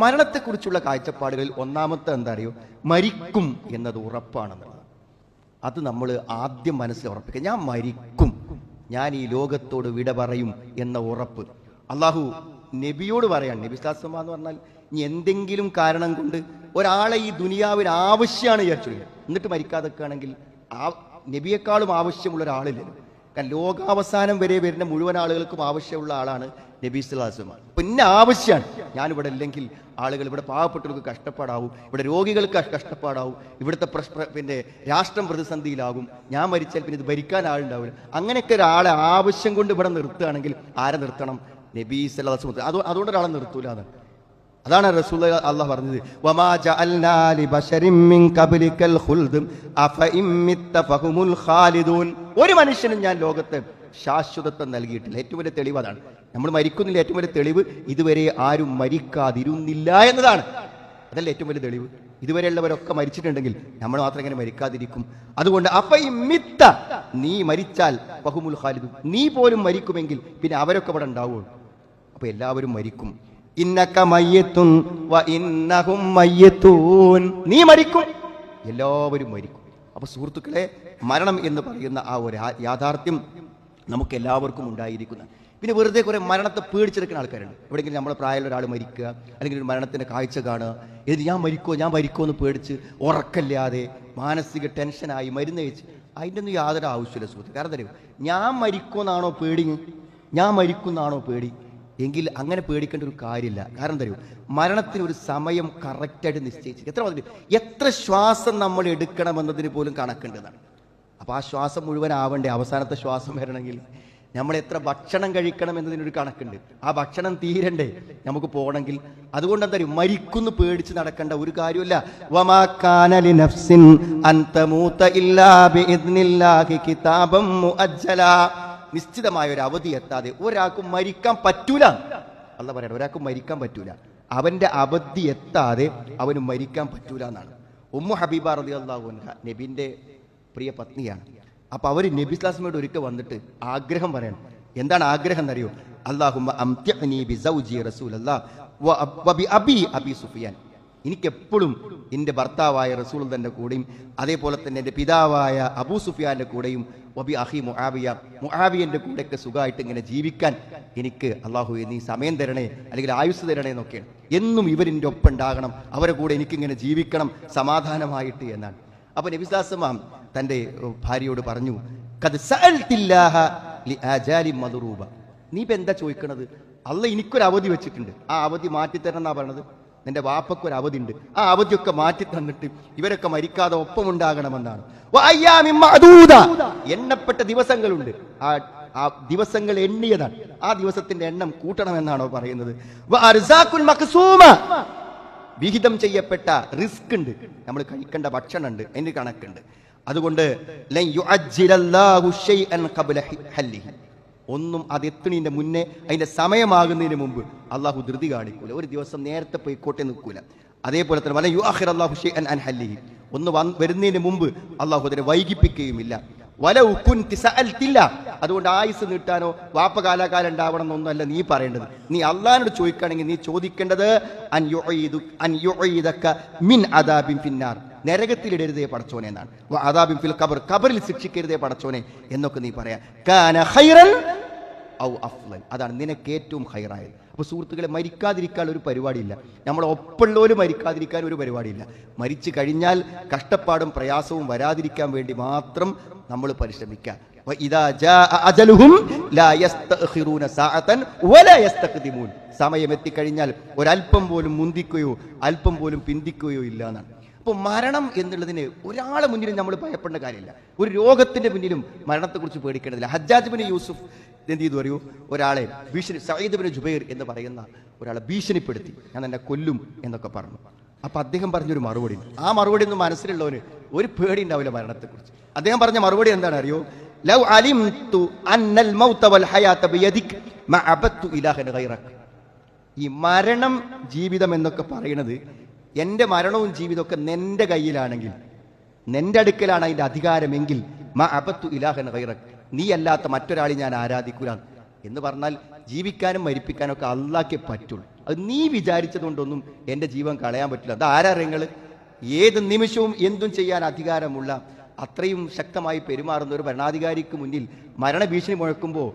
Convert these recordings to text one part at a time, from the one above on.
മരണത്തെക്കുറിച്ചുള്ള കാഴ്ചപ്പാടുകളിൽ ഒന്നാമത്തെ എന്താ അറിയോ, മരിക്കും എന്നത് ഉറപ്പാണെന്നുള്ളത്. അത് നമ്മൾ ആദ്യം മനസ്സിൽ ഉറപ്പിക്കുക. ഞാൻ മരിക്കും, ഞാൻ ഈ ലോകത്തോട് വിട പറയും എന്ന ഉറപ്പ് അള്ളാഹു നബിയോട് പറയാണ്. നബി സ്വല്ലല്ലാഹു അലൈഹി വസല്ലം എന്ന് പറഞ്ഞാൽ ഇനി എന്തെങ്കിലും കാരണം കൊണ്ട് ഒരാളെ ഈ ദുനിയാവിന് ആവശ്യമാണ് വിചാരിച്ചു എന്നിട്ട് മരിക്കാതൊക്കെയാണെങ്കിൽ നബിയെക്കാളും ആവശ്യമുള്ള ഒരാളില്ലല്ലോ. കാരണം ലോകാവസാനം വരെ വരുന്ന മുഴുവൻ ആളുകൾക്കും ആവശ്യമുള്ള ആളാണ് നബി സ്വല്ലല്ലാഹു അലൈഹി വസല്ലം. പിന്നെ ആവശ്യമാണ്, ഞാനിവിടെ ഇല്ലെങ്കിൽ ആളുകൾ, ഇവിടെ പാവപ്പെട്ടവർക്ക് കഷ്ടപ്പാടാവും, ഇവിടെ രോഗികൾക്ക് കഷ്ടപ്പാടാവും, ഇവിടുത്തെ പിന്നെ രാഷ്ട്രം പ്രതിസന്ധിയിലാകും, ഞാൻ മരിച്ചാൽ പിന്നെ ഇത് ഭരിക്കാൻ ആളുണ്ടാവില്ല. അങ്ങനെയൊക്കെ ഒരാളെ ആവശ്യം കൊണ്ട് ഇവിടെ നിർത്തുകയാണെങ്കിൽ ആരെ നിർത്തണം? നബി സ്വല്ലല്ലാഹു അലൈഹി വസല്ലം. അതുകൊണ്ട് ഒരാളെ നിർത്തൂല. അതാണ് റസൂൽ അല്ലാഹ് പറഞ്ഞത്, വമാ ജഅൽനാ ലിബശരിൻ മിൻ ഖബ്ലികൽ ഖുൽദ് അഫഇം മിത്ത ഫഹുമുൽ ഖാലിദൂൻ. ഒരു മനുഷ്യനും ഞാൻ ലോകത്തെ ശാശ്വതത്വം നൽകിയിട്ടില്ല. ഏറ്റവും വലിയ തെളിവ് അതാണ്. നമ്മൾ മരിക്കുന്നില്ല, ഏറ്റവും വലിയ തെളിവ് ഇതുവരെ ആരും മരിക്കാതിരുന്നില്ല എന്നതാണ്. അതല്ല ഏറ്റവും വലിയ തെളിവ്. ഇതുവരെയുള്ളവരൊക്കെ മരിച്ചിട്ടുണ്ടെങ്കിൽ നമ്മൾ മാത്രം എങ്ങനെ മരിക്കാതിരിക്കും? അതുകൊണ്ട് അഫഇം മിത്ത, നീ മരിച്ചാൽ ഫഹുമുൽ ഖാലിദൂൻ, നീ പോലും മരിക്കുമെങ്കിൽ പിന്നെ അവരൊക്കെ ഇവിടെ ഉണ്ടാവുള്ളൂ. അപ്പൊ എല്ലാവരും മരിക്കും. ഇന്നക മയ്യിത്തുൻ വ ഇന്നഹും മയ്യിത്തൂൻ, നീ മരിക്കും, എല്ലാവരും മരിക്കും. അപ്പൊ സുഹൃത്തുക്കളെ, മരണം എന്ന് പറയുന്ന ആ ഒരു യാഥാർത്ഥ്യം നമുക്ക് എല്ലാവർക്കും ഉണ്ടായിരിക്കുന്ന. പിന്നെ വെറുതെ കുറെ മരണത്തെ പേടിച്ചെടുക്കുന്ന ആൾക്കാരുണ്ട്. എവിടെയെങ്കിലും നമ്മളെ പ്രായമുള്ള ഒരാൾ മരിക്കുക, അല്ലെങ്കിൽ ഒരു മരണത്തിന്റെ കാഴ്ച കാണുക, ഇത് ഞാൻ മരിക്കോ എന്ന് പേടിച്ച് ഉറക്കല്ലാതെ മാനസിക ടെൻഷനായി മരുന്ന് കഴിച്ച്, അതിൻ്റെ ഒന്നും യാതൊരു ആവശ്യമില്ല സുഹൃത്ത്. കാരണം തരുമോ, ഞാൻ മരിക്കുമെന്നാണോ പേടി? ഞാൻ മരിക്കുമെന്നാണോ പേടി? എങ്കിൽ അങ്ങനെ പേടിക്കേണ്ട ഒരു കാര്യമില്ല. കാരണം തരൂ, മരണത്തിന് ഒരു സമയം കറക്റ്റായിട്ട് നിശ്ചയിച്ചു. എത്ര ശ്വാസം നമ്മൾ എടുക്കണമെന്നതിന് പോലും കണക്കുണ്ടെന്നാണ്. അപ്പൊ ആ ശ്വാസം മുഴുവൻ ആവണ്ടേ? അവസാനത്തെ ശ്വാസം വരണമെങ്കിൽ നമ്മൾ എത്ര ഭക്ഷണം കഴിക്കണം എന്നതിനൊരു കണക്കുണ്ട്. ആ ഭക്ഷണം തീരണ്ടേ നമുക്ക് പോകണമെങ്കിൽ? അതുകൊണ്ട് എന്താ പറയുക, മരിക്കുന്നു പേടിച്ച് നടക്കേണ്ട ഒരു കാര്യമില്ല. വമാ കാന ലിനഫ്സിൻ അൻ തമൂത ഇല്ലാ ബിഇദ്നില്ലാഹി കിതാബൻ മുഅജ്ജല. നിശ്ചിതമായ ഒരു അവധി എത്താതെ ഒരാൾക്കും മരിക്കാൻ പറ്റൂല. അല്ലാഹ് പറയണം, ഒരാൾക്കും മരിക്കാൻ പറ്റൂല. അവന്റെ അവധി എത്താതെ അവന് മരിക്കാൻ പറ്റൂല എന്നാണ്. ഉമ്മു ഹബീബ റളിയല്ലാഹു അൻഹ നബിന്റെ പ്രിയ പത്നിയാണ്. അപ്പൊ അവര് നബി സ്വല്ലല്ലാഹു അലൈഹി വസല്ലമയോട് ഒരിക്കൽ വന്നിട്ട് ആഗ്രഹം പറയണം. എന്താണ് ആഗ്രഹം എന്നറിയോ? അല്ലാഹുമ്മ അംതിഅനി ബിസൗജി റസൂലല്ലാഹ് വ ബി അബി സുഫിയാൻ. എനിക്കെപ്പോഴും എൻ്റെ ഭർത്താവായ റസൂലുള്ളാഹിന്റെ കൂടെയും അതേപോലെ തന്നെ എൻ്റെ പിതാവായ അബൂ സുഫിയാന്റെ കൂടെയും വബി അഹി മുആവിയന്റെ കൂടെയൊക്കെ സുഖമായിട്ട് ഇങ്ങനെ ജീവിക്കാൻ എനിക്ക് അല്ലാഹുവേ നീ സമയം തരണേ, അല്ലെങ്കിൽ ആയുസ് തരണേ എന്നൊക്കെയാണ്. എന്നും ഇവരിൻ്റെ ഒപ്പം ഉണ്ടാകണം, അവരെ കൂടെ എനിക്കിങ്ങനെ ജീവിക്കണം സമാധാനമായിട്ട് എന്നാണ്. അപ്പൊ നബി സ്വല്ലല്ലാഹു അലൈഹി വസല്ലം തൻ്റെ ഭാര്യയോട് പറഞ്ഞു, ഖദ് സഅൽതില്ലാഹ ലിഅജാലി മദ്റൂബ. നീ ഇപ്പം എന്താ ചോദിക്കണത്? അള്ളാഹ് എനിക്കൊരു അവധി വെച്ചിട്ടുണ്ട്, ആ അവധി മാറ്റിത്തരണം എന്നാ പറയണത്. നിന്റെ വാപ്പക്കൊരു അവധി ഉണ്ട്, ആ അവധിയൊക്കെ മാറ്റി തന്നിട്ട് ഇവരൊക്കെ മരിക്കാതെ ഒപ്പമുണ്ടാകണമെന്നാണ്. എണ്ണപ്പെട്ട ദിവസങ്ങളുണ്ട്, ആ ദിവസങ്ങൾ എണ്ണിയതാണ്, ആ ദിവസത്തിന്റെ എണ്ണം കൂട്ടണമെന്നാണോ പറയുന്നത്? വിഹിതം ചെയ്യപ്പെട്ട റിസ്ക് ഉണ്ട്, നമ്മൾ കഴിക്കേണ്ട ഭക്ഷണം ഉണ്ട്, അതിന് കണക്കുണ്ട്. അതുകൊണ്ട് ഒന്നും അതെത്തുന്നതിന്റെ മുന്നേ, അതിന്റെ സമയമാകുന്നതിന് മുമ്പ് അള്ളാഹു ധൃതി കാണിക്കൂല. ഒരു ദിവസം നേരത്തെ പോയിക്കോട്ടെ നിൽക്കൂല. അതേപോലെ തന്നെ വല യുഅഖിറു അല്ലാഹു ശൈഅൻ അൻ ഹല്ലിഹി, ഒന്ന് വരുന്നതിന് മുമ്പ് അള്ളാഹു അതിനെ വൈകിപ്പിക്കുകയുമില്ല. വലൗ കുൻതി സഅൽതില്ല, അതുകൊണ്ട് ആയുസ് നീട്ടാനോ വാപ്പ കാലാകാലം ഉണ്ടാവണം എന്നൊന്നുമല്ല നീ പറയേണ്ടത്. നീ അള്ളാഹിനോട് ചോദിക്കുകയാണെങ്കിൽ നീ ചോദിക്കേണ്ടത് അൻ യുഈദക മിൻ അദാബിൻ ഫിന്നാർ, നരകത്തിലിടരുതേ പടച്ചോനെ എന്നാണ്. അദാബിൻ ഫിൽ ഖബർ, ഖബറിൽ ശിക്ഷിക്കരുതേ പടച്ചോനെ എന്നൊക്കെ നീ പറയാ. കാന ഖൈറൻ ഔ അഫ്ളൽ, അതാണ് നിനക്ക് ഏറ്റവും ഖൈറായത്. അപ്പൊ സുഹൃത്തുക്കളെ, മരിക്കാതിരിക്കാൻ ഒരു പരിപാടിയില്ല, നമ്മളെ ഒപ്പുള്ളവര് മരിക്കാതിരിക്കാൻ ഒരു പരിപാടിയില്ല. മരിച്ചു കഴിഞ്ഞാൽ കഷ്ടപ്പാടും പ്രയാസവും വരാതിരിക്കാൻ വേണ്ടി മാത്രം നമ്മൾ പരിശ്രമിക്കുക. സമയം എത്തിക്കഴിഞ്ഞാൽ ഒരല്പം പോലും മുന്തിക്കുകയോ അല്പം പോലും പിന്തിക്കുകയോ ഇല്ല എന്നാണ്. അപ്പൊ മരണം എന്നുള്ളതിന് ഒരാളെ മുന്നിലും നമ്മൾ ഭയപ്പെടേണ്ട കാര്യമില്ല, ഒരു രോഗത്തിന്റെ മുന്നിലും മരണത്തെക്കുറിച്ച് പേടിക്കേണ്ടതില്ല. ഹജ്ജാജ് ബിൻ യൂസുഫ് എന്ത് ചെയ്തു അറിയൂ? ഒരാളെ സഈദ് ബിൻ ജുബൈർ എന്ന് പറയുന്ന ഒരാളെ ഭീഷണിപ്പെടുത്തി, ഞാൻ എന്നെ കൊല്ലും എന്നൊക്കെ പറഞ്ഞു. അപ്പൊ അദ്ദേഹം പറഞ്ഞൊരു മറുപടി, ആ മറുപടി ഒന്നും മനസ്സിലുള്ളവന് ഒരു പേടി ഉണ്ടാവില്ല മരണത്തെക്കുറിച്ച്. അദ്ദേഹം പറഞ്ഞ മറുപടി എന്താണ് അറിയോ? ലൗ അലിംതു അന്നൽ മൗത വൽ ഹയാത ബിയദിക മാ അബദ്തു ഇലാഹൻ ഗൈറക. ഈ മരണം ജീവിതം എന്നൊക്കെ പറയുന്നത്, എൻ്റെ മരണവും ജീവിതമൊക്കെ നിന്റെ കയ്യിലാണെങ്കിൽ, നിന്റെ അടുക്കലാണ് അതിന്റെ അധികാരമെങ്കിൽ മാ അബദ്തു ഇലാഹൻ ഗൈറക, നീ അല്ലാത്ത മറ്റൊരാളെ ഞാൻ ആരാധിക്കൂല എന്ന് പറഞ്ഞാൽ ജീവിക്കാനും മരിപ്പിക്കാനും ഒക്കെ അള്ളാഹ്ക്കേ പറ്റുള്ളൂ. അത് നീ വിചാരിച്ചതുകൊണ്ടൊന്നും എൻ്റെ ജീവൻ കളയാൻ പറ്റില്ല. അത് ആരറിയങ്ങൾ? ഏത് നിമിഷവും എന്തും ചെയ്യാൻ അധികാരമുള്ള അത്രയും ശക്തമായി പെരുമാറുന്ന ഒരു ഭരണാധികാരിക്ക് മുന്നിൽ മരണഭീഷണി മുഴക്കുമ്പോൾ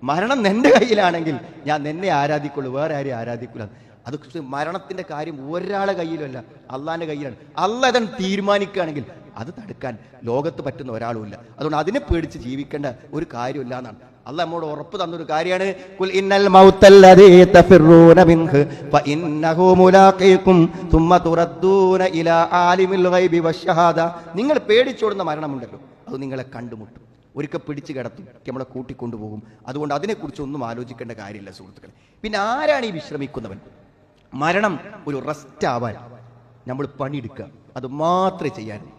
മരണം നിന്റെ കയ്യിലാണെങ്കിൽ ഞാൻ നിന്നെ ആരാധിക്കുള്ളൂ, വേറെ ആരെയും ആരാധിക്കില്ല. അത് മരണത്തിന്റെ കാര്യം ഒരാളെ കയ്യിലല്ല, അള്ളാന്റെ കയ്യിലാണ്. അള്ളാഹ് അതൻ തീരുമാനിക്കുകയാണെങ്കിൽ അത് തടുക്കാൻ ലോകത്ത് പറ്റുന്ന ഒരാളുമില്ല. അതുകൊണ്ട് അതിനെ പേടിച്ച് ജീവിക്കേണ്ട ഒരു കാര്യമില്ല എന്നാണ് അള്ളാഹ് നമ്മോട് ഉറപ്പ് തന്നൊരു കാര്യമാണ്. ഖുൽ ഇന്നൽ മൗതല്ലദീ തഫിറൂന മിൻഹു ഫഇന്നഹു മുലാഖീകും സുമ്മ തുറദ്ദൂന ഇലാ ആലിമിൽ ഗൈബി വശഹാദ. നിങ്ങൾ പേടിച്ചോടുന്ന മരണമുണ്ടല്ലോ, അത് നിങ്ങളെ കണ്ടുമുട്ടും, ഒരിക്കൽ പിടിച്ചു കിടത്തും, നമ്മളെ കൂട്ടിക്കൊണ്ടുപോകും. അതുകൊണ്ട് അതിനെക്കുറിച്ചൊന്നും ആലോചിക്കേണ്ട കാര്യമില്ല സുഹൃത്തുക്കളെ. പിന്നെ ആരാണ് ഈ വിശ്രമിക്കുന്നവൻ? മരണം ഒരു റെസ്റ്റ് ആവാൻ നമ്മൾ പണിയെടുക്കുക, അത് മാത്രമേ ചെയ്യാനൂ.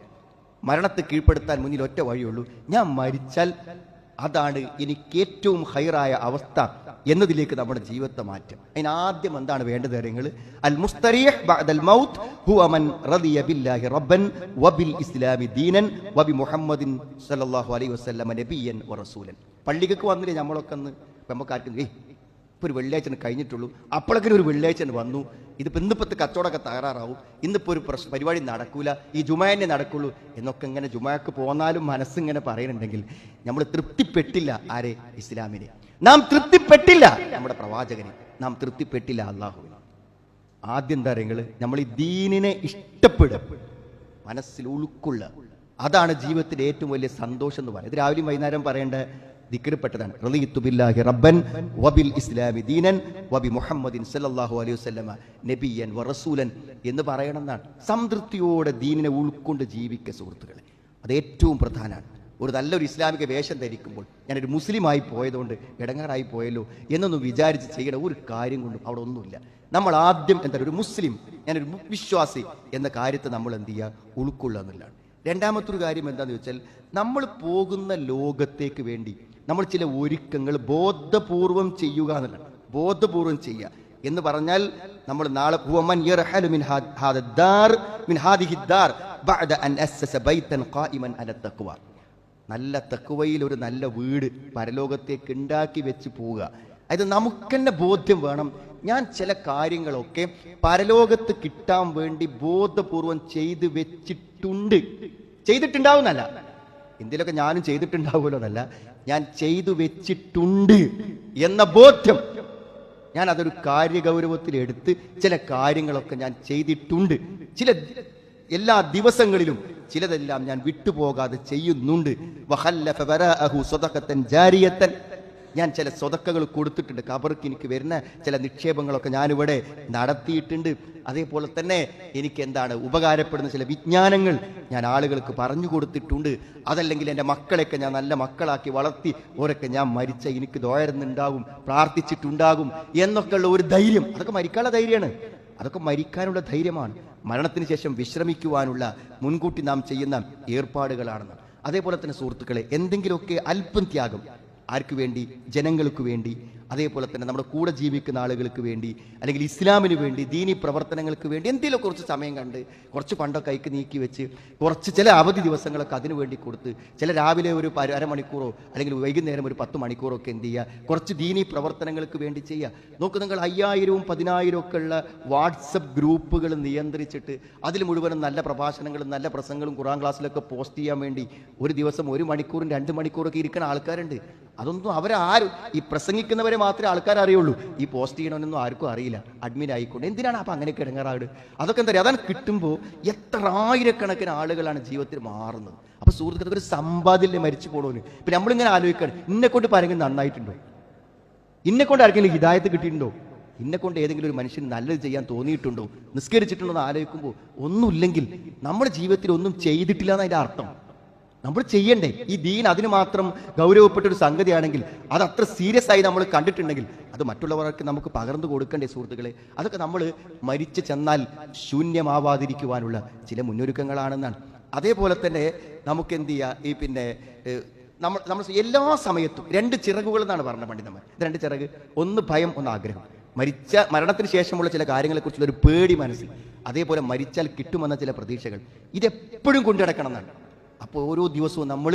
മരണത്തെ കീഴ്പ്പെടുത്താൻ മുന്നിൽ ഒറ്റ വഴിയുള്ളൂ, ഞാൻ മരിച്ചാൽ അതാണ് എനിക്ക് ഏറ്റവും ഹൈറായ അവസ്ഥ എന്നതിലേക്ക് നമ്മുടെ ജീവിതത്തെ മാറ്റും. അതിന് ആദ്യം എന്താണ് വേണ്ടത് കാര്യങ്ങൾ? അൽ മുസ്തരീഹ് ബഅദൽ മൗത്ത് ഹുവ മൻ റദിയ ബില്ലാഹി റബ്ബൻ വബിൽ ഇസ്ലാമി ദീനൻ വബി മുഹമ്മദിൻ സല്ലല്ലാഹു അലൈഹി വസല്ലമ നബിയൻ വറസൂലൻ. പള്ളിക്ക് വന്നില്ലേ നമ്മളൊക്കെ അന്ന്? നമുക്ക് ആർക്കും ഇപ്പോൾ ഒരു വെള്ളിയാഴ്ച കഴിഞ്ഞിട്ടുള്ളൂ, അപ്പോഴൊക്കെ ഒരു വെള്ളിയാഴ്ച വന്നു, ഇതിപ്പോൾ ഇന്നിപ്പോഴത്തെ കച്ചവടമൊക്കെ തകരാറാവും, ഇന്നിപ്പോൾ ഒരു പരിപാടി നടക്കൂല, ഈ ജുമാനെ നടക്കുള്ളൂ എന്നൊക്കെ ഇങ്ങനെ ജുമാക്ക് പോന്നാലും മനസ്സിങ്ങനെ പറയുന്നുണ്ടെങ്കിൽ നമ്മൾ തൃപ്തിപ്പെട്ടില്ല. ആരെ? ഇസ്ലാമിനെ. നാം തൃപ്തിപ്പെട്ടില്ല നമ്മുടെ പ്രവാചകനെ, നാം തൃപ്തിപ്പെട്ടില്ല അള്ളാഹുവിനെ. ആദ്യം എന്താ പറയുക? നമ്മൾ ഈ ദീനിനെ ഇഷ്ടപ്പെടുക, മനസ്സിൽ ഉൾക്കൊള്ളുക. അതാണ് ജീവിതത്തിൻ്റെ ഏറ്റവും വലിയ സന്തോഷം എന്ന് പറയുന്നത്. രാവിലെയും വൈകുന്നേരം പറയേണ്ട ദിക്റിൽപ്പെട്ടതാണ്. റളിയതു ബില്ലാഹി റബ്ബൻ വബിൽ ഇസ്ലാമി ദീനൻ വബി മുഹമ്മദിൻ സല്ലല്ലാഹു അലൈഹി വസല്ലമ നബിയൻ വറസൂലൻ എന്ന് പറയണമെന്നാണ്. സംതൃപ്തിയോടെ ദീനിനെ ഉൾക്കൊണ്ട് ജീവിക്കുക സുഹൃത്തുക്കളെ, അത് ഏറ്റവും പ്രധാനമാണ്. ഒരു നല്ലൊരു ഇസ്ലാമിക വേഷം ധരിക്കുമ്പോൾ ഞാനൊരു മുസ്ലിമായി പോയതുകൊണ്ട് ഇടങ്ങാറായി പോയല്ലോ എന്നൊന്നും വിചാരിച്ച് ചെയ്യണ ഒരു കാര്യം കൊണ്ടും അവിടെ ഒന്നുമില്ല. നമ്മൾ ആദ്യം എന്താ ഒരു മുസ്ലിം, ഞാനൊരു വിശ്വാസി എന്ന കാര്യത്തെ നമ്മൾ എന്ത് ചെയ്യുക? ഉൾക്കൊള്ളുക എന്നുള്ളതാണ്. രണ്ടാമത്തൊരു കാര്യം എന്താണെന്ന് വെച്ചാൽ, നമ്മൾ പോകുന്ന ലോകത്തേക്ക് വേണ്ടി നമ്മൾ ചില ഒരുക്കങ്ങൾ ബോധപൂർവം ചെയ്യുക എന്നുള്ളതാണ്. ബോധപൂർവം ചെയ്യുക എന്ന് പറഞ്ഞാൽ നമ്മൾ നാളെ നല്ല തഖ്വയിൽ ഒരു നല്ല വീട് പരലോകത്തേക്ക് ഉണ്ടാക്കി വെച്ച് പോവുക. അത് നമുക്ക് തന്നെ ബോധ്യം വേണം. ഞാൻ ചില കാര്യങ്ങളൊക്കെ പരലോകത്ത് കിട്ടാൻ വേണ്ടി ബോധപൂർവം ചെയ്ത് വെച്ചിട്ടുണ്ട്, ചെയ്തിട്ടുണ്ടാവുന്നല്ല, എന്തിലൊക്കെ ഞാനും ചെയ്തിട്ടുണ്ടാവുമല്ലോ എന്നല്ല, ഞാൻ ചെയ്തു വെച്ചിട്ടുണ്ട് എന്ന ബോധ്യം. ഞാൻ അതൊരു കാര്യഗൗരവത്തിലെടുത്ത് ചില കാര്യങ്ങളൊക്കെ ഞാൻ ചെയ്തിട്ടുണ്ട്. ചില എല്ലാ ദിവസങ്ങളിലും ചിലതെല്ലാം ഞാൻ വിട്ടുപോകാതെ ചെയ്യുന്നുണ്ട്. വഖല്ലഫ വറാഅഹു സദഖത്തൻ ജാരിയത്തൻ. ഞാൻ ചില സ്വതക്കകൾ കൊടുത്തിട്ടുണ്ട്. ഖബർക്ക് എനിക്ക് വരുന്ന ചില നിക്ഷേപങ്ങളൊക്കെ ഞാനിവിടെ നടത്തിയിട്ടുണ്ട്. അതേപോലെ തന്നെ എനിക്ക് എന്താണ് ഉപകാരപ്പെടുന്ന ചില വിജ്ഞാനങ്ങൾ ഞാൻ ആളുകൾക്ക് പറഞ്ഞു കൊടുത്തിട്ടുണ്ട്. അതല്ലെങ്കിൽ എൻ്റെ മക്കളെയൊക്കെ ഞാൻ നല്ല മക്കളാക്കി വളർത്തി ഓരൊക്കെ ഞാൻ മരിച്ച എനിക്ക് ദോയരുന്നുണ്ടാകും, പ്രാർത്ഥിച്ചിട്ടുണ്ടാകും എന്നൊക്കെയുള്ള ഒരു ധൈര്യം. അതൊക്കെ മരിക്കാനുള്ള ധൈര്യമാണ്, അതൊക്കെ മരിക്കാനുള്ള ധൈര്യമാണ്. മരണത്തിന് ശേഷം വിശ്രമിക്കുവാനുള്ള മുൻകൂട്ടി നാം ചെയ്യുന്ന ഏർപ്പാടുകളാണെന്ന്. അതേപോലെ തന്നെ സുഹൃത്തുക്കളെ, എന്തെങ്കിലുമൊക്കെ അല്പം ത്യാഗം ആർക്ക് വേണ്ടി? ജനങ്ങൾക്ക് വേണ്ടി, അതേപോലെ തന്നെ നമ്മുടെ കൂടെ ജീവിക്കുന്ന ആളുകൾക്ക് വേണ്ടി, അല്ലെങ്കിൽ ഇസ്ലാമിന് വേണ്ടി, ദീനി പ്രവർത്തനങ്ങൾക്ക് വേണ്ടി എന്തെങ്കിലും കുറച്ച് സമയം കണ്ട് കുറച്ച് പണ്ടൊക്കെ കൈക്ക് നീക്കി വെച്ച് കുറച്ച് ചില അവധി ദിവസങ്ങളൊക്കെ അതിനു വേണ്ടി കൊടുത്ത്, ചില രാവിലെ ഒരു അരമണിക്കൂറോ അല്ലെങ്കിൽ വൈകുന്നേരം ഒരു 10 മണിക്കൂറോ ഒക്കെ എന്ത് ചെയ്യുക? കുറച്ച് ദീനി പ്രവർത്തനങ്ങൾക്ക് വേണ്ടി ചെയ്യുക. നോക്ക്, നിങ്ങൾ 5000-ഉം 10,000-ഉം ഒക്കെ ഉള്ള വാട്സപ്പ് ഗ്രൂപ്പുകൾ നിയന്ത്രിച്ചിട്ട് അതിൽ മുഴുവനും നല്ല പ്രഭാഷണങ്ങളും നല്ല പ്രസംഗങ്ങളും ഖുർആൻ ക്ലാസ്സിലൊക്കെ പോസ്റ്റ് ചെയ്യാൻ വേണ്ടി ഒരു ദിവസം 1 മണിക്കൂറും 2 മണിക്കൂറൊക്കെ ഇരിക്കുന്ന ആൾക്കാരുണ്ട്. അതൊന്നും അവരാരും, ഈ പ്രസംഗിക്കുന്നവരെ മാത്രമേ ആൾക്കാർ അറിയുള്ളൂ, ഈ പോസ്റ്റ് ചെയ്യണമെന്നൊന്നും ആർക്കും അറിയില്ല. അഡ്മിൻ ആയിക്കൊണ്ട് എന്തിനാണ് അപ്പം അങ്ങനെയൊക്കെ ഇടങ്ങാറാട്? അതൊക്കെ എന്താ പറയുക? അതാണ് കിട്ടുമ്പോൾ എത്ര ആയിരക്കണക്കിന് ആളുകളാണ് ജീവിതത്തിൽ മാറുന്നത്. അപ്പൊ സുഹൃത്തുക്കൾ, ഒരു സമ്പാദ്യം മരിച്ചു പോകണമെന്ന് ഇപ്പം നമ്മളിങ്ങനെ ആലോചിക്കണം, ഇന്നെ കൊണ്ട് ആരെങ്കിലും നന്നായിട്ടുണ്ടോ? ഇന്നെ കൊണ്ട് ആർക്കെങ്കിലും ഹിദായത്ത് കിട്ടിയിട്ടുണ്ടോ? ഇന്നെ കൊണ്ട് ഏതെങ്കിലും ഒരു മനുഷ്യന് നല്ലത് ചെയ്യാൻ തോന്നിയിട്ടുണ്ടോ? നിസ്കരിച്ചിട്ടുണ്ടോ എന്ന് ആലോചിക്കുമ്പോൾ ഒന്നുമില്ലെങ്കിൽ നമ്മുടെ ജീവിതത്തിൽ ഒന്നും ചെയ്തിട്ടില്ല എന്നതിൻ്റെ അർത്ഥം. നമ്മൾ ചെയ്യണ്ടേ? ഈ ദീൻ അതിന് മാത്രം ഗൗരവപ്പെട്ടൊരു സംഗതിയാണെങ്കിൽ, അത് അത്ര സീരിയസ് ആയി നമ്മൾ കണ്ടിട്ടുണ്ടെങ്കിൽ അത് മറ്റുള്ളവർക്ക് നമുക്ക് പകർന്നു കൊടുക്കണ്ടേ സുഹൃത്തുക്കളെ? അതൊക്കെ നമ്മൾ മരിച്ചു ചെന്നാൽ ശൂന്യമാവാതിരിക്കുവാനുള്ള ചില മുന്നൊരുക്കങ്ങളാണെന്നാണ്. അതേപോലെ തന്നെ നമുക്ക് എന്ത് ചെയ്യുക? ഈ പിന്നെ നമ്മൾ എല്ലാ സമയത്തും 2 ചിറകുകൾ എന്നാണ് പറഞ്ഞ പണ്ഡിതന്മാർ. 2 ചിറക്, ഒന്ന് ഭയം, ഒന്ന് ആഗ്രഹം. മരണത്തിന് ശേഷമുള്ള ചില കാര്യങ്ങളെക്കുറിച്ചുള്ള ഒരു പേടി മനസ്സിൽ, അതേപോലെ മരിച്ചാൽ കിട്ടുമെന്ന ചില പ്രതീക്ഷകൾ, ഇതെപ്പോഴും കൊണ്ടുനടക്കണം എന്നാണ്. അപ്പോൾ ഓരോ ദിവസവും നമ്മൾ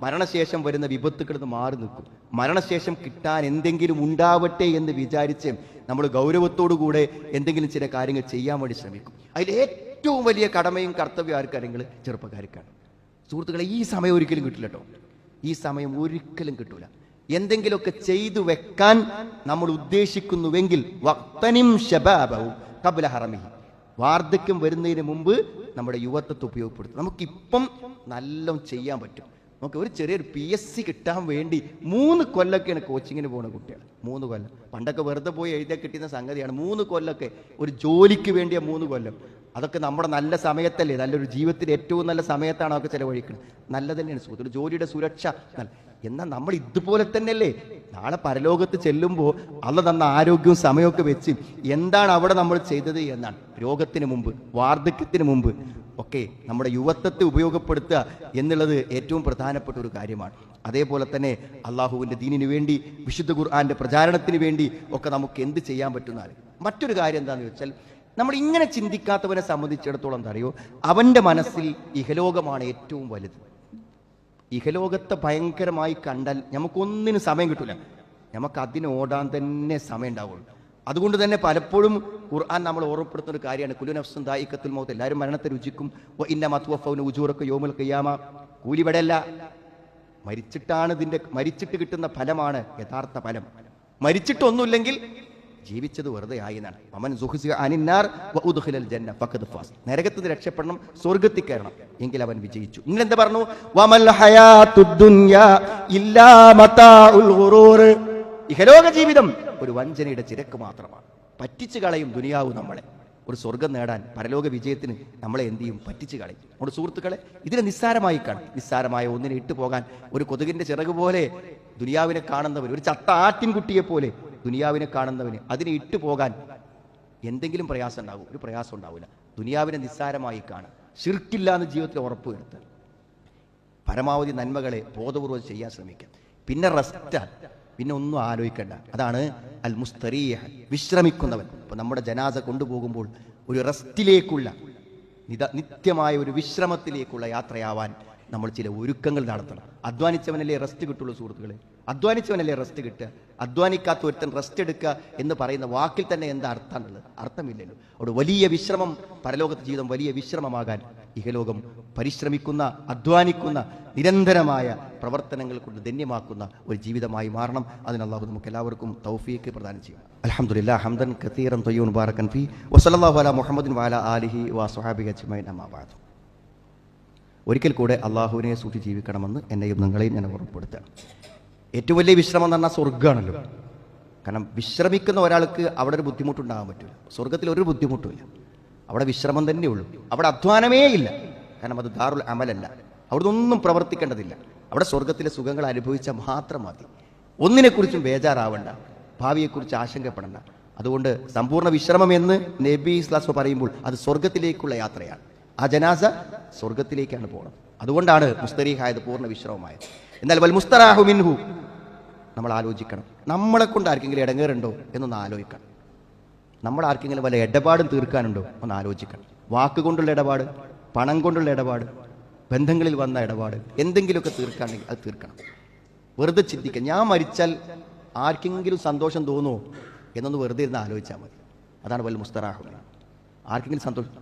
മരണശേഷം വരുന്ന വിപത്തുക്കളിൽ നിന്ന് മാറി നിൽക്കും. മരണശേഷം കിട്ടാൻ എന്തെങ്കിലും ഉണ്ടാവട്ടെ എന്ന് വിചാരിച്ച് നമ്മൾ ഗൗരവത്തോടുകൂടെ എന്തെങ്കിലും ചില കാര്യങ്ങൾ ചെയ്യാൻ വേണ്ടി ശ്രമിക്കും. അതിൽ ഏറ്റവും വലിയ കടമയും കർത്തവ്യം ആർക്കാരെങ്കിൽ ചെറുപ്പക്കാർക്കാണ്. സുഹൃത്തുക്കളെ, ഈ സമയം ഒരിക്കലും കിട്ടില്ല കേട്ടോ. ഈ സമയം ഒരിക്കലും കിട്ടൂല. എന്തെങ്കിലുമൊക്കെ ചെയ്തു വെക്കാൻ നമ്മൾ ഉദ്ദേശിക്കുന്നുവെങ്കിൽ വഖ്തനിം ശബാബഹു ഖബ്ല ഹറമിഹി, വാർദ്ധക്യം വരുന്നതിന് മുമ്പ് നമ്മുടെ യുവത്വത്തെ ഉപയോഗപ്പെടുത്തും. നമുക്കിപ്പം നല്ലോണം ചെയ്യാൻ പറ്റും. നമുക്ക് ഒരു ചെറിയൊരു PSC കിട്ടാൻ വേണ്ടി 3 കൊല്ലമൊക്കെയാണ് കോച്ചിങ്ങിന് പോകുന്ന കുട്ടികൾ. 3 കൊല്ലം പണ്ടൊക്കെ വെറുതെ പോയി എഴുതിയാൽ കിട്ടുന്ന സംഗതിയാണ്. 3 കൊല്ലമൊക്കെ ഒരു ജോലിക്ക് വേണ്ടിയ 3 കൊല്ലം. അതൊക്കെ നമ്മുടെ നല്ല സമയത്തല്ലേ, നല്ലൊരു ജീവിതത്തിൽ ഏറ്റവും നല്ല സമയത്താണ് അതൊക്കെ ചിലവഴിക്കുന്നത്. നല്ല തന്നെയാണ് സുഹൃത്തുക്കൾ, ജോലിയുടെ സുരക്ഷ. എന്നാൽ നമ്മൾ ഇതുപോലെ തന്നെയല്ലേ നാളെ പരലോകത്ത് ചെല്ലുമ്പോൾ അള്ള തന്ന ആരോഗ്യവും സമയമൊക്കെ വെച്ച് എന്താണ് അവിടെ നമ്മൾ ചെയ്തത് എന്നാണ്. രോഗത്തിന് മുമ്പ്, വാർദ്ധക്യത്തിന് മുമ്പ് ഒക്കെ നമ്മുടെ യുവത്വത്തെ ഉപയോഗപ്പെടുത്തുക എന്നുള്ളത് ഏറ്റവും പ്രധാനപ്പെട്ട ഒരു കാര്യമാണ്. അതേപോലെ തന്നെ അള്ളാഹുവിൻ്റെ ദീനിന് വേണ്ടി, വിശുദ്ധ ഖുർആന്റെ പ്രചാരണത്തിന് വേണ്ടി ഒക്കെ നമുക്ക് എന്ത് ചെയ്യാൻ പറ്റുന്നാൽ. മറ്റൊരു കാര്യം എന്താണെന്ന് വെച്ചാൽ, നമ്മൾ ഇങ്ങനെ ചിന്തിക്കാത്തവനെ സംബന്ധിച്ചിടത്തോളം എന്താ അറിയോ, അവൻ്റെ മനസ്സിൽ ഇഹലോകമാണ് ഏറ്റവും വലുത്. ഇഹലോകത്തെ ഭയങ്കരമായി കണ്ടാൽ നമുക്കൊന്നിനും സമയം കിട്ടില്ല. നമുക്ക് അതിന് ഓടാൻ തന്നെ സമയം ഉണ്ടാവുള്ളൂ. അതുകൊണ്ട് തന്നെ പലപ്പോഴും ഖുർആൻ നമ്മൾ ഓർമ്മപ്പെടുത്തുന്ന ഒരു കാര്യമാണ്, കുല്ലു നഫ്സുൻ ദായിഖത്തുൽ മൗത്ത്, എല്ലാവരും മരണത്തെ രുചിക്കും. ഇന്നമാ തുവഫൗന ഉജൂറക്കും യൗമൽ ഖിയാമ, കൂലി ഇവിടെയല്ല, മരിച്ചിട്ട് കിട്ടുന്ന ഫലമാണ് യഥാർത്ഥ ഫലം. മരിച്ചിട്ടൊന്നുമില്ലെങ്കിൽ ജീവിച്ചത് വെറുതെ ആയി എന്നാണ്. വമൻ സുഖ്സിഅ അനിന്നാർ വഉദ്ഖിലൽ ജന്ന ഫഖദ് ഫാസ്, നരകത്തിൽ നിന്ന് രക്ഷപ്പെടണം, സ്വർഗ്ഗത്തിൽ കയറണം, എങ്കിൽ അവൻ വിജയിച്ചു. നിങ്ങൾ എന്താ പറഞ്ഞു? വമൽ ഹയാത്തുദ് ദുനിയാ ഇല്ലാ മതാഉൽ ഗുറൂർ, ഇഹലോക ജീവിതം ഒരു വഞ്ചനയുടെ ചിരക്ക് മാത്രമാണ്. പറ്റിച്ചു കളയും ദുനിയാവ് നമ്മളെ. ഒരു സ്വർഗം നേടാൻ, പരലോക വിജയത്തിന് നമ്മളെ എന്ത് ചെയ്യും? പറ്റിച്ചു കളയും. നമ്മുടെ സുഹൃത്തുക്കളെ, ഇതിനെ നിസ്സാരമായി കാണും. നിസ്സാരമായ ഒന്നിനെ ഇട്ടു പോകാൻ, ഒരു കൊതുകിന്റെ ചിറക് പോലെ ദുനിയാവിനെ കാണുന്നവർ, ഒരു ചത്ത ആട്ടിൻകുട്ടിയെ പോലെ ദുനിയാവിനെ കാണുന്നവന് അതിനെ ഇട്ടു പോകാൻ എന്തെങ്കിലും പ്രയാസം ഉണ്ടാവും? ഒരു പ്രയാസം ഉണ്ടാവില്ല. ദുനിയാവിനെ നിസ്സാരമായി കാണുക, ശിർക്കില്ല എന്ന് ജീവിതത്തിൽ ഉറപ്പുവരുത്തുക, പരമാവധി നന്മകളെ ബോധപൂർവ്വം ചെയ്യാൻ ശ്രമിക്കുക. പിന്നെ റെസ്റ്റാണ്, പിന്നെ ഒന്നും ആലോചിക്കേണ്ട. അതാണ് അൽ മുസ്തരീഹ്, വിശ്രമിക്കുന്നവൻ. ഇപ്പൊ നമ്മുടെ ജനാസ കൊണ്ടുപോകുമ്പോൾ ഒരു റെസ്റ്റിലേക്കുള്ള, നിത്യമായ ഒരു വിശ്രമത്തിലേക്കുള്ള യാത്രയാവാൻ നമ്മൾ ചില ഒരുക്കങ്ങൾ നടത്തണം. അധ്വാനിച്ചവനല്ലേ റെസ്റ്റ് കിട്ടുള്ളൂ സുഹൃത്തുക്കളെ, അധ്വാനിച്ചവനല്ലേ റെസ്റ്റ് കിട്ടുക. അധ്വാനിക്കാത്ത ഒരുത്തൻ റെസ്റ്റ് എടുക്കുക എന്ന് പറയുന്ന വാക്കിൽ തന്നെ എന്താ അർത്ഥമാണുള്ളത്? അർത്ഥമില്ലല്ലോ. അവിടെ വലിയ വിശ്രമം, പരലോകത്തെ ജീവിതം വലിയ വിശ്രമമാകാൻ ഇഹലോകം പരിശ്രമിക്കുന്ന, അധ്വാനിക്കുന്ന, നിരന്തരമായ പ്രവർത്തനങ്ങൾ കൊണ്ട് ധന്യമാക്കുന്ന ഒരു ജീവിതമായി മാറണം. അതിന് അല്ലാഹു നമുക്ക് എല്ലാവർക്കും തൗഫീഖ് പ്രദാനം ചെയ്യും. അൽഹംദുലില്ലാഹ് ഹംദൻ കസീറൻ തയ്യിബൻ മുബാറകൻ ഫീ വസല്ലല്ലാഹു അലാ മുഹമ്മദിൻ വഅലാ ആലിഹി വസ്വഹാബിഹി അജ്മഈൻ അമ്മാ ബഅദ്. ഒരിക്കൽ കൂടെ അള്ളാഹുവിനെ സൂക്ഷിച്ച് ജീവിക്കണമെന്ന് എന്നെയും നിങ്ങളെയും ഞാൻ ഉറപ്പെടുത്തുകയാണ്. ഏറ്റവും വലിയ വിശ്രമം എന്ന് പറഞ്ഞാൽ സ്വർഗ്ഗമാണല്ലോ. കാരണം വിശ്രമിക്കുന്ന ഒരാൾക്ക് അവിടെ ഒരു ബുദ്ധിമുട്ടുണ്ടാകാൻ പറ്റില്ല. സ്വർഗ്ഗത്തിൽ ഒരു ബുദ്ധിമുട്ടുമില്ല, അവിടെ വിശ്രമം തന്നെയുള്ളൂ. അവിടെ അധ്വാനമേ ഇല്ല. കാരണം അത് ദാറുൽ അമലല്ല, അവിടെ ഒന്നും പ്രവർത്തിക്കേണ്ടതില്ല. അവിടെ സ്വർഗ്ഗത്തിലെ സുഖങ്ങൾ അനുഭവിച്ചാൽ മാത്രം മതി. ഒന്നിനെക്കുറിച്ചും ബേജാറാവണ്ട, ഭാവിയെക്കുറിച്ച് ആശങ്കപ്പെടണ്ട. അതുകൊണ്ട് സമ്പൂർണ്ണ വിശ്രമം എന്ന് നബി സ്വല്ലല്ലാഹു പറയുമ്പോൾ അത് സ്വർഗ്ഗത്തിലേക്കുള്ള യാത്രയാണ്. ആ ജനാസ സ്വർഗ്ഗത്തിലേക്കാണ് പോകുന്നത്. അതുകൊണ്ടാണ് മുസ്തരീഹായത്, പൂർണ്ണ വിശ്രമമായത്. എന്നാൽ വൽ മുസ്തറാഹു മിൻഹു, നമ്മൾ ആലോചിക്കണം, നമ്മളെ കൊണ്ട് ആർക്കെങ്കിലും ഇടങ്ങേറുണ്ടോ എന്നൊന്ന് ആലോചിക്കണം. നമ്മൾ ആർക്കെങ്കിലും വല്ല ഇടപാടും തീർക്കാനുണ്ടോ ഒന്ന് ആലോചിക്കണം. വാക്കുകൊണ്ടുള്ള ഇടപാട്, പണം കൊണ്ടുള്ള ഇടപാട്, ബന്ധങ്ങളിൽ വന്ന ഇടപാട്, എന്തെങ്കിലുമൊക്കെ തീർക്കാണെങ്കിൽ അത് തീർക്കണം. വെറുതെ ചിന്തിക്കുക, ഞാൻ മരിച്ചാൽ ആർക്കെങ്കിലും സന്തോഷം തോന്നുമോ എന്നൊന്ന് വെറുതെ ഇരുന്ന് ആലോചിച്ചാൽ മതി. അതാണ് വൽ മുസ്തറാഹു. ആർക്കെങ്കിലും സന്തോഷം,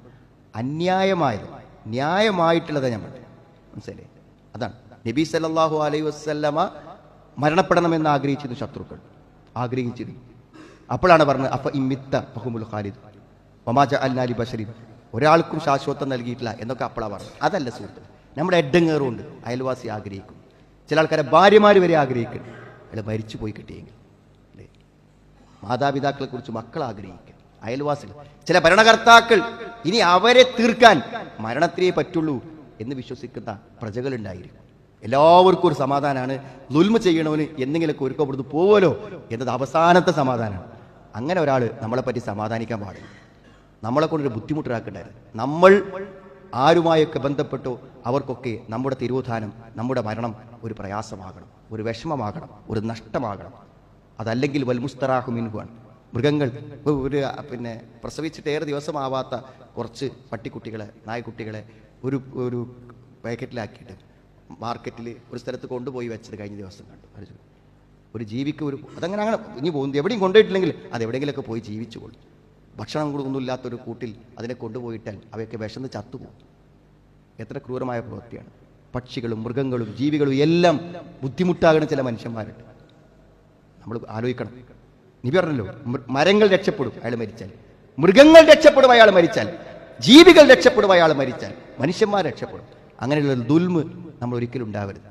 അന്യായമായത് ന്യായമായിട്ടുള്ളതാണ് ഞാൻ പറഞ്ഞു, മനസ്സിലായി? അതാണ് നബി സല്ലല്ലാഹു അലൈഹി വസല്ലമ മരണപ്പെടണമെന്ന് ആഗ്രഹിച്ചിരുന്നു, ശത്രുക്കൾ ആഗ്രഹിച്ചിരുന്നു. അപ്പോഴാണ് പറഞ്ഞത് അഫ ഇമ്മിത്ത ഫഹുമുൽ ഖാലിദ് വമാ ജഅൽനാ ലി ബശരിൻ, ഒരാൾക്കും ശാശ്വതം നൽകിയിട്ടില്ല എന്നൊക്കെ അപ്പോഴാണ് പറഞ്ഞത്. അതല്ല സുഹൃത്ത്, നമ്മുടെ എഡ്ഡങ്ങേറുണ്ട്, അയൽവാസി ആഗ്രഹിക്കും, ചില ആൾക്കാരെ ഭാര്യമാർ വരെ ആഗ്രഹിക്കും, അല്ല മരിച്ചു പോയി കിട്ടിയെങ്കിൽ അല്ലേ. മാതാപിതാക്കളെ കുറിച്ച് മക്കൾ ആഗ്രഹിക്കും, അയൽവാസികൾ, ചില ഭരണകർത്താക്കൾ ഇനി അവരെ തീർക്കാൻ മരണത്തിലേ പറ്റുള്ളൂ എന്ന് വിശ്വസിക്കുന്ന പ്രജകളുണ്ടായിരിക്കും. എല്ലാവർക്കും ഒരു സമാധാനമാണ്, ദുൽമ ചെയ്യണവന് എന്തെങ്കിലുമൊക്കെ ഒരുക്കപ്പെടുത്ത് പോവല്ലോ എന്നത് അവസാനത്തെ സമാധാനമാണ്. അങ്ങനെ ഒരാൾ നമ്മളെപ്പറ്റി സമാധാനിക്കാൻ പാടില്ല, നമ്മളെ കൊണ്ടൊരു ബുദ്ധിമുട്ടാക്കണ്ടായിരുന്നു. നമ്മൾ ആരുമായൊക്കെ ബന്ധപ്പെട്ടോ അവർക്കൊക്കെ നമ്മുടെ തിരോധാനം, നമ്മുടെ മരണം ഒരു പ്രയാസമാകണം, ഒരു വിഷമമാകണം, ഒരു നഷ്ടമാകണം. അതല്ലെങ്കിൽ വൽ മുസ്തറാഹു മിൻഹുവാണ്. മൃഗങ്ങൾ, ഒരു പ്രസവിച്ചിട്ട് ഏറെ ദിവസമാവാത്ത കുറച്ച് പട്ടിക്കുട്ടികളെ, നായ്ക്കുട്ടികളെ ഒരു പാക്കറ്റിലാക്കിയിട്ട് മാർക്കറ്റിൽ ഒരു സ്ഥലത്ത് കൊണ്ടുപോയി വെച്ചത് കഴിഞ്ഞ ദിവസം കണ്ടു. ഒരു ജീവിക്ക് അതങ്ങനെ ഇനി പോകുന്നു, എവിടെയും കൊണ്ടുപോയിട്ടില്ലെങ്കിൽ അതെവിടെയെങ്കിലുമൊക്കെ പോയി ജീവിച്ചുകൊള്ളു. ഭക്ഷണം കൊടുക്കൊന്നുമില്ലാത്തൊരു കൂട്ടിൽ അതിനെ കൊണ്ടുപോയിട്ടാൽ അവയൊക്കെ വിശന്ന് ചത്തുപോകും. എത്ര ക്രൂരമായ പ്രവൃത്തിയാണ്. പക്ഷികളും മൃഗങ്ങളും ജീവികളും എല്ലാം ബുദ്ധിമുട്ടാകുന്ന ചില മനുഷ്യന്മാരുണ്ട്. നമ്മൾ ആലോചിക്കണം. നീ പറഞ്ഞല്ലോ, മരങ്ങൾ രക്ഷപ്പെടും അയാൾ മരിച്ചാൽ, മൃഗങ്ങൾ രക്ഷപ്പെടും അയാൾ മരിച്ചാൽ, ജീവികൾ രക്ഷപ്പെടും അയാൾ മരിച്ചാൽ, മനുഷ്യന്മാർ രക്ഷപ്പെടും. അങ്ങനെയുള്ള ദുൽമ് നമ്മൾ ഒരിക്കലും ഉണ്ടാവരുത്.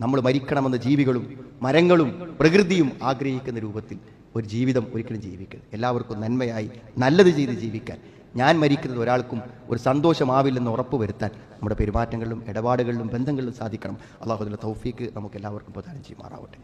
നമ്മൾ മരിക്കണമെന്ന് ജീവികളും മരങ്ങളും പ്രകൃതിയും ആഗ്രഹിക്കുന്ന രൂപത്തിൽ ഒരു ജീവിതം ഒരിക്കലും ജീവിക്കരുത്. എല്ലാവർക്കും നന്മയായി നല്ലത് ചെയ്ത് ജീവിക്കാൻ, ഞാൻ മരിക്കുന്നത് ഒരാൾക്കും ഒരു സന്തോഷമാവില്ലെന്ന് ഉറപ്പ് വരുത്താൻ നമ്മുടെ പെരുമാറ്റങ്ങളിലും ഇടപാടുകളിലും ബന്ധങ്ങളിലും സാധിക്കണം. അള്ളാഹു തൗഫീക്ക് നമുക്ക് എല്ലാവർക്കും പ്രദാനം ചെയ്യുമാറാവട്ടെ.